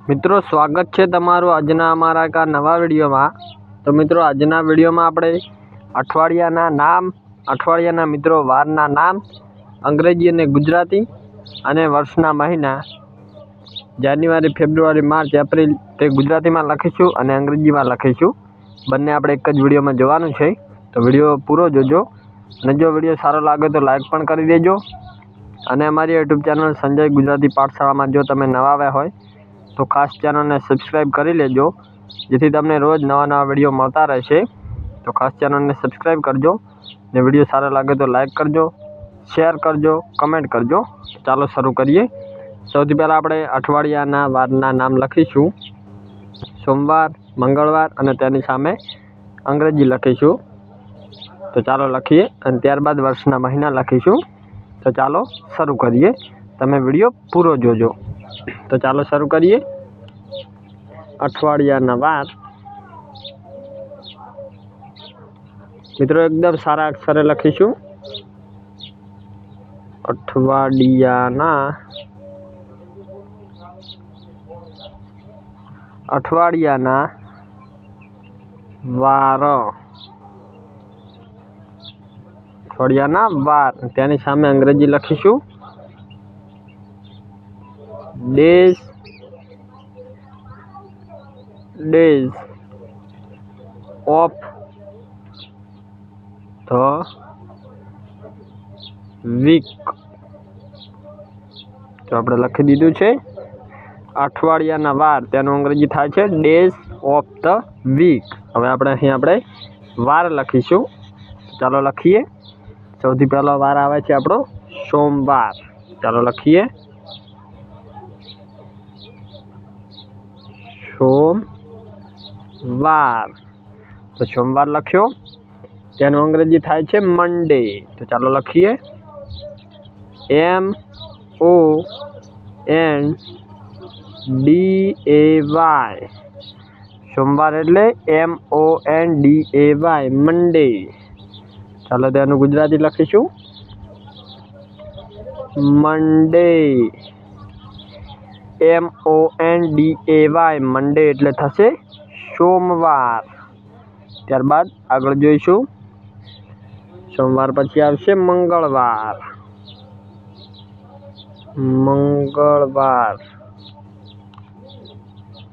मित्रों स्वागत है तमारू आजना अमारा का नवा विडियो में। तो मित्रों आजना विडियो में आपणे अठवाडियाना नाम, अठवाडियाना मित्रों वारना नाम, अंग्रेजी और गुजराती अने वर्षना महीना जान्युआरी, फेब्रुआरी, मार्च, एप्रिल ते गुजराती में लखीशुं अने अंग्रेजी में लखीशुं। बंने आपणे एक ज विडियो में जोवानुं छे। तो विडियो पूरो जोजो अने जो विडियो सारो लागे तो लाइक पण करी देजो। अने अमारी यूट्यूब चैनल संजय गुजराती पाठशाला में जो तमे नवा आव्या होय तो खास चैनल ने सब्सक्राइब करी लेजो, जेथी तमने रोज नवा नवा विडियो मळता रहेशे। तो खास चैनल ने सब्सक्राइब करजो ने विडियो सारा लागे तो लाइक करजो, शेर करजो, कमेंट करजो। चालो शुरू करिए। सौथी पहला आपणे अठवाडियाना वाરના नाम लखीशुं। सोमवार, मंगळवार अने तेनी सामे अंग्रेजी लखीशुं। तो चालो लखीए अने त्यारबाद वर्षना महीना लखीशुं। तो चालो शुरू करिए। तमे विडियो पूरो जोजो। तो चालो शुरू करिए। अठवाडियाना वार मित्रों एकदम सारा अक्षरे लखीशुं। अठवाडियाना अठवाडियाना वार, अठवाडियाना वार तेनी सामे अंग्रेजी लखीशुं days, days of the week. तो आपणे लखी दीधुं छे अठवाडियाना वार तेनुं अंग्रेजी थाय छे डेज ऑफ ध वीक। हवे आपणे અહીં આપણે वार लखीशुं। चालो लखीए। सौथी पहेलो वार आवे छे आपणो सोमवार। चालो लखीए सोमवार। तो सोमवार लख्यो। तेनुं अंग्रेजी थाय छे मंडे। तो चालो लखीए MONDAY। सोमवार एटले MONDAY मंडे। चालो तेनुं गुजराती लखीशुं मंडे। MONDAY मंडे एटले थशे सोमवार। त्यारबाद आगळ जोईशुं। सोमवार पछी आवशे मंगळवार। मंगळवार,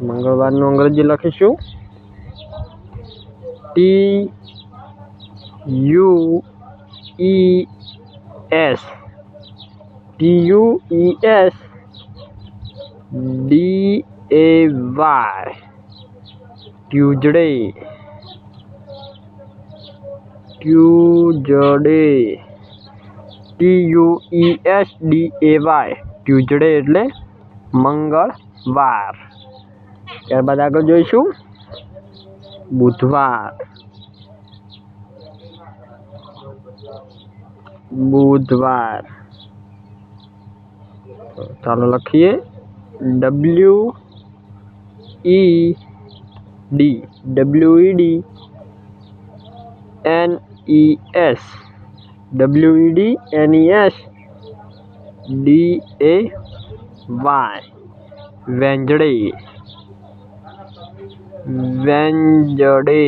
मंगळवारनुं अंग्रेजी लखीशुं TUES, TUESDAY, Tuesday, Tuesday, TUESDAY Tuesday एटले मंगळवार। त्यारबाद आगळ जोईशुं बुधवार, बुधवार। चालो लखीए WEDNES, DAY वेंजडे, वेंजडे,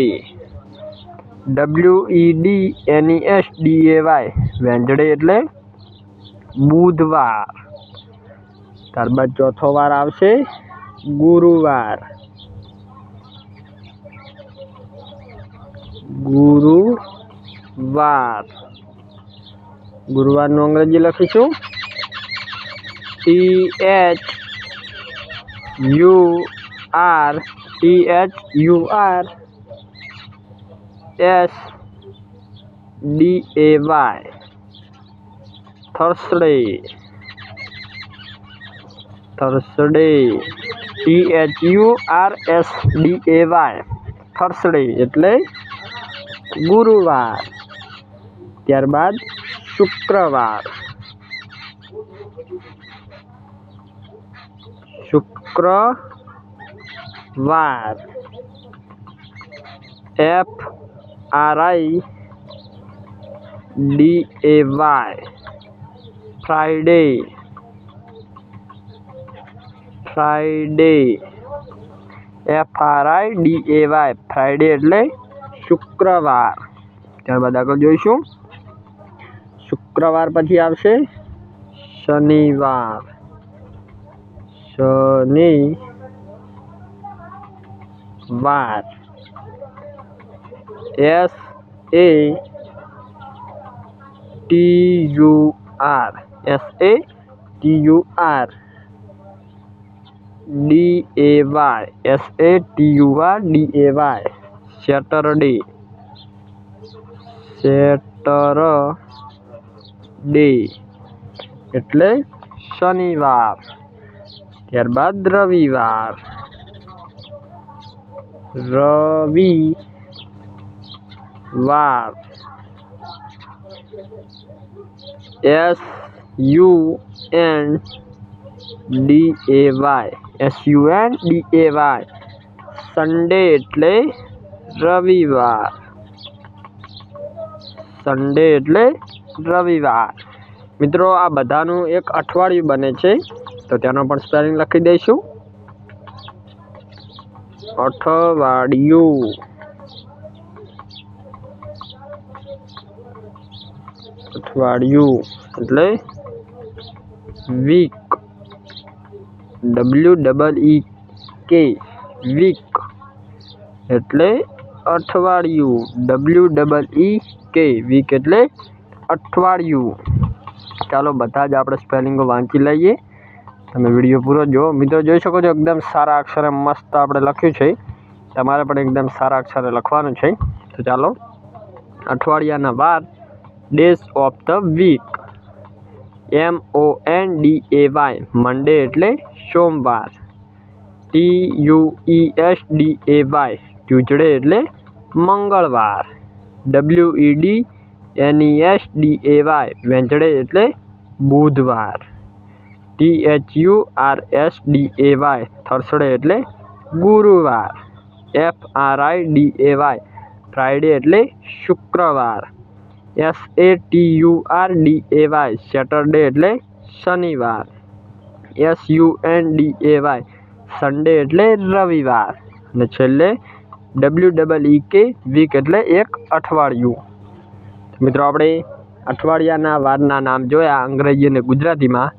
WEDNESDAY वेंजडे एटले बुधवार। त्यारबाद चौथो वार आवशे गुरुवार, गुरुवार। गुरुवारनुं अंग्रेजी लखीशुं THURSDAY Thursday, Thursday, THURSDAY Thursday एटले गुरुवार। त्यारबाद शुक्रवार, शुक्रवार, FRIDAY Friday, Friday, FRIDAY, Friday એટલે શુક્રવાર. ત્યારબાદ આગળ જોઈશું. શુક્રવાર પછી આવશે શનિવાર, શનિવાર, SATUR, SATURDAY, સેટરડે, સેટરડે એટલે શનિવાર. ત્યારબાદ રવિવાર, રવિવાર, SUNDAY, સન્ડે એટલે રવિવાર, સન્ડે એટલે રવિવાર. મિત્રો આ બધાનું એક અઠવાડિયું બને છે, તો તેનો પણ સ્પેલિંગ લખી દઈશું. અઠવાડિયું, અઠવાડિયું એટલે વીક, WEEK, વીક એટલે અઠવાડિયું, WEEK, વીક એટલે અઠવાડિયું. ચાલો બધા જ આપણે સ્પેલિંગો વાંચી લઈએ. તમે વિડીયો પૂરો જુઓ. મિત્રો જોઈ શકો છો એકદમ સારા અક્ષરે મસ્ત આપણે લખ્યું છે. તમારે પણ એકદમ સારા અક્ષરે લખવાનું છે. તો ચાલો. અઠવાડિયાના વાર, days of the week, MONDAY, Monday એટલે સોમવાર, TUESDAY, ટ્યુઝડે એટલે મંગળવાર, WEDNESDAY, વેન્સડે એટલે બુધવાર, THURSDAY, થર્સડે એટલે ગુરુવાર, FRIDAY, ફ્રાઈડે એટલે શુક્રવાર, SATURDAY, સેટરડે એટલે શનિવાર, SUNDAY, સન્ડે એટલે રવિવાર, અને છેલ્લે WEEK, વીક એટલે એક અઠવાડિયું. મિત્રો આપણે અઠવાડિયાના વારના નામ જોયા અંગ્રેજી અને ગુજરાતીમાં.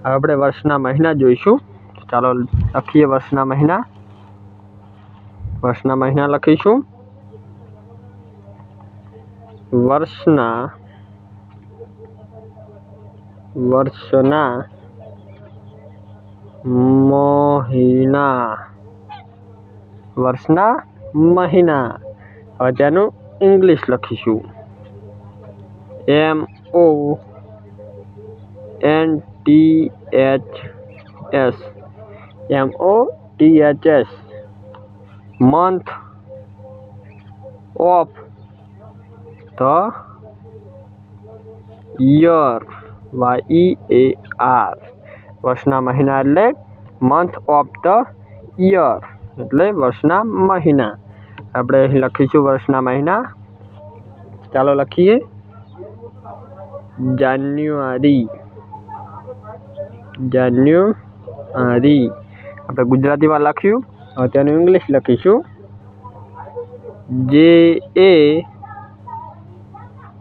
હવે આપણે વર્ષના મહિના જોઈશું. ચાલો લખીએ વર્ષના મહિના. વર્ષના મહિના લખીશું. વર્ષના મહિના, વર્ષના મહિના. હવે તેનું ઇંગ્લિશ લખીશું. MONTHS, month of the year, YEAR, વર્ષના મહિના એટલે મંથ ઓફ ધ યર એટલે વર્ષના મહિના. આપણે અહીં લખીશું વર્ષના મહિના. ચાલો લખીએ. જાન્યુઆરી, જાન્યુઆરી આપણે ગુજરાતીમાં લખ્યું. હવે તેનું ઇંગ્લિશ લખીશું.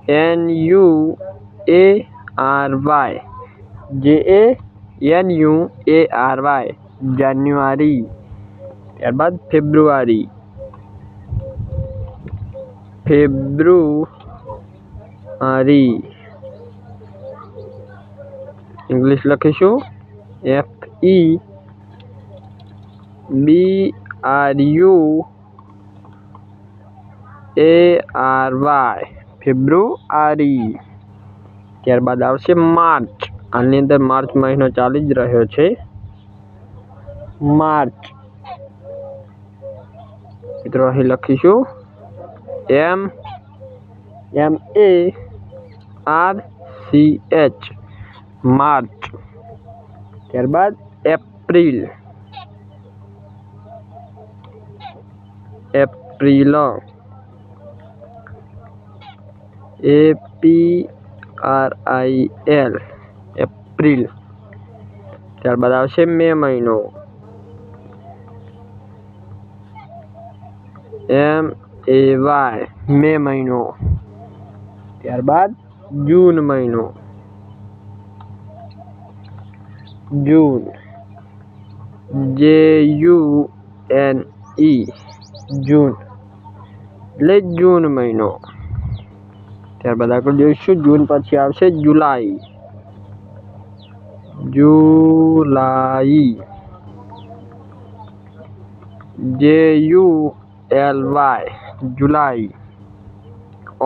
JANUARY, જાન્યુઆરી. ત્યારબાદ ફેબ્રુઆરી, ફેબ્રુઆરી ઇંગ્લિશ લખીશું. FEBRUARY, ફેબ્રુઆરી. ત્યારબાદ આવશે માર્ચ. આની અંદર માર્ચ મહિનો ચાલી જ રહ્યો છે. માર્ચ. મિત્રો અહીં લખીશું MARCH, માર્ચ. ત્યારબાદ એપ્રિલ, એપ્રિલ, APRIL, એપ્રિલ. ત્યારબાદ આવશે મે મહિનો, MAY મે મહિનો. ત્યારબાદ જૂન મહિનો, જૂન JUNE જૂન એટલે જૂન મહિનો. ત્યારબાદ આગળ જોઈશું જૂન પછી આવશે જુલાઈ, જુલાઈ JULY જુલાઈ.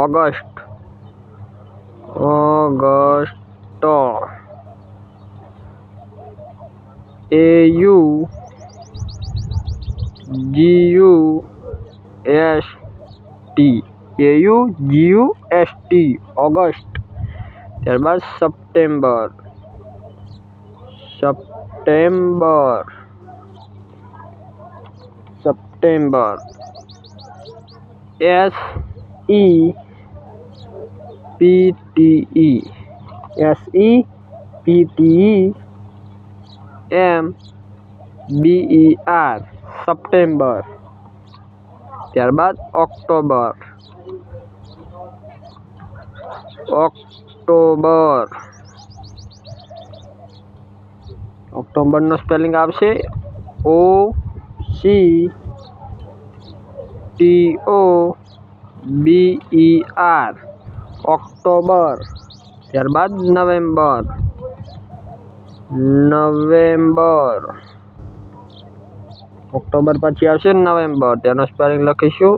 August, August AUGUST August. ત્યારબાદ September, September, September SEPTEMBER September. ત્યારબાદ ઓક્ટોબર, ઓક્ટોબર, ઓક્ટોબરનો સ્પેલિંગ આવશે OCTOBER ઓક્ટોબર. ત્યારબાદ નવેમ્બર, નવેમ્બર, ઓક્ટોબર પછી આવશે નવેમ્બર. તેનો સ્પેલિંગ લખીશું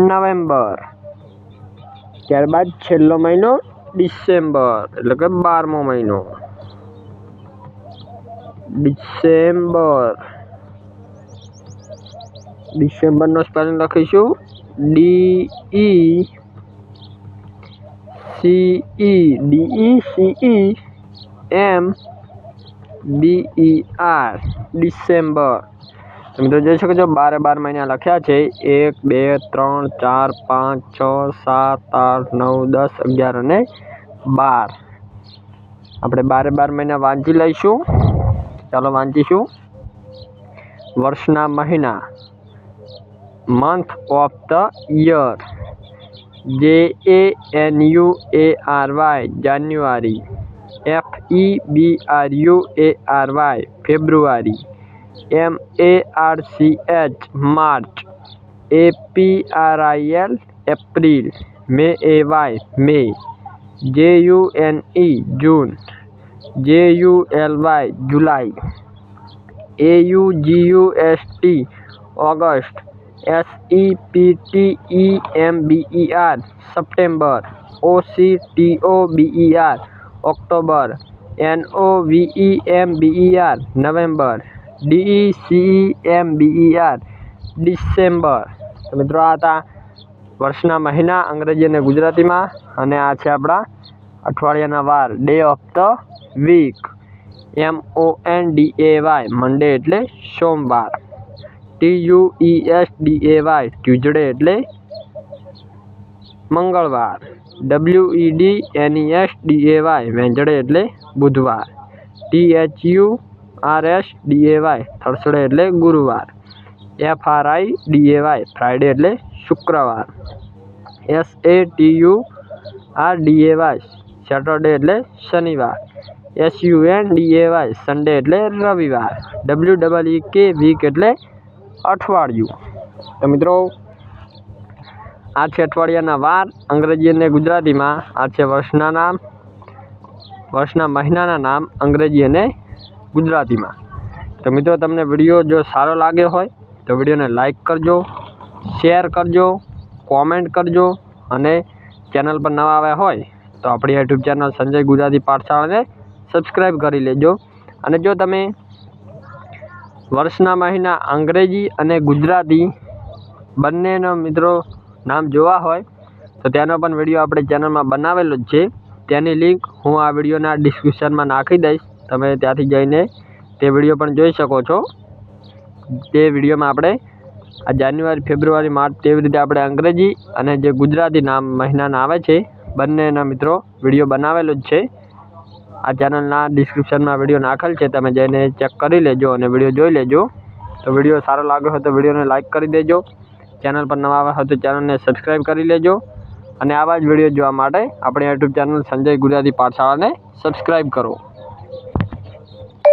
NOVEMBER નવેમ્બર. ત્યારબાદ છેલ્લો મહિનો ડિસેમ્બર એટલે કે 12મો મહિનો, ડિસેમ્બર. ડિસેમ્બરનો સ્પેલિંગ લખીશું DECEMBER ડિસેમ્બર. તો મિત્રો જોઈ શકો છો 12 મહિના લખ્યા છે. 1 2 3 4 5 6 7 8 9 10 11 અને 12. આપણે 12 મહિના વાંચી લઈશું. ચાલો વાંચીશું. વર્ષના મહિના, month of the year, JANUARY January, FEBRUARY February, MARCH March, APRIL April, MEY May, JUNE June, JULY July, AUGUST August, SEPTEMBER September, OCTOBER October, NOVEMBER November, DECEMBER December. તો મિત્રો આ હતા વર્ષના મહિના અંગ્રેજી અને ગુજરાતીમાં, અને આ છે આપણા અઠવાડિયાના વાર, day of the week. MONDAY Monday એટલે સોમવાર, TUESDAY ટ્યુઝડે એટલે મંગળવાર, WEDNESDAY વેન્સડે એટલે બુધવાર, THURSDAY થર્સડે એટલે ગુરુવાર, FRIDAY ફ્રાઈડે એટલે શુક્રવાર, SATURDAY સેટરડે એટલે શનિવાર, SUNDAY સન્ડે એટલે રવિવાર, WEEK વીક એટલે અઠવાડિયું. તો મિત્રો આ છે અઠવાડિયાના વાર અંગ્રેજી અને ગુજરાતીમાં. આ છે વર્ષના નામ, વર્ષના મહિનાના નામ અંગ્રેજી અને ગુજરાતીમાં. તો મિત્રો તમને વિડીયો જો સારો લાગ્યો હોય તો વિડીયોને લાઈક કરજો, શેર કરજો, કોમેન્ટ કરજો, અને ચેનલ પર નવા આવ્યા હોય તો આપણી યુટ્યુબ ચેનલ સંજય ગુજરાતી પાઠશાળાને સબસ્ક્રાઈબ કરી લેજો. અને જો તમે વર્ષના મહિના અંગ્રેજી અને ગુજરાતી બંનેનો મિત્રો નામ જોવા હોય તો તેનો પણ વિડીયો આપણે ચેનલમાં બનાવેલો જ છે. તેની લિંક હું આ વિડીયોના ડિસ્ક્રિપ્શનમાં નાખી દઈશ. તમે ત્યાંથી જઈને તે વિડીયો પણ જોઈ શકો છો. તે વિડીયોમાં આપણે આ જાન્યુઆરી, ફેબ્રુઆરી, માર્ચ તેવી રીતે આપણે અંગ્રેજી અને જે ગુજરાતી નામ મહિનાના આવે છે બંનેના મિત્રો વિડીયો બનાવેલો જ છે. આ ચેનલના ડિસ્ક્રિપ્શનમાં વિડીયો નાખેલ છે, તમે જઈને ચેક કરી લેજો અને વિડીયો જોઈ લેજો. તો વિડીયો સારો લાગ્યો હોય તો વિડીયોને લાઇક કરી દેજો. ચેનલ પર નવા આવ્યા હોય તો ચેનલને સબસ્ક્રાઈબ કરી લેજો. અને આવા જ વિડીયો જોવા માટે આપણે યુટ્યુબ ચેનલ સંજય ગુજરાતી પાઠશાળાને સબસ્ક્રાઈબ કરો.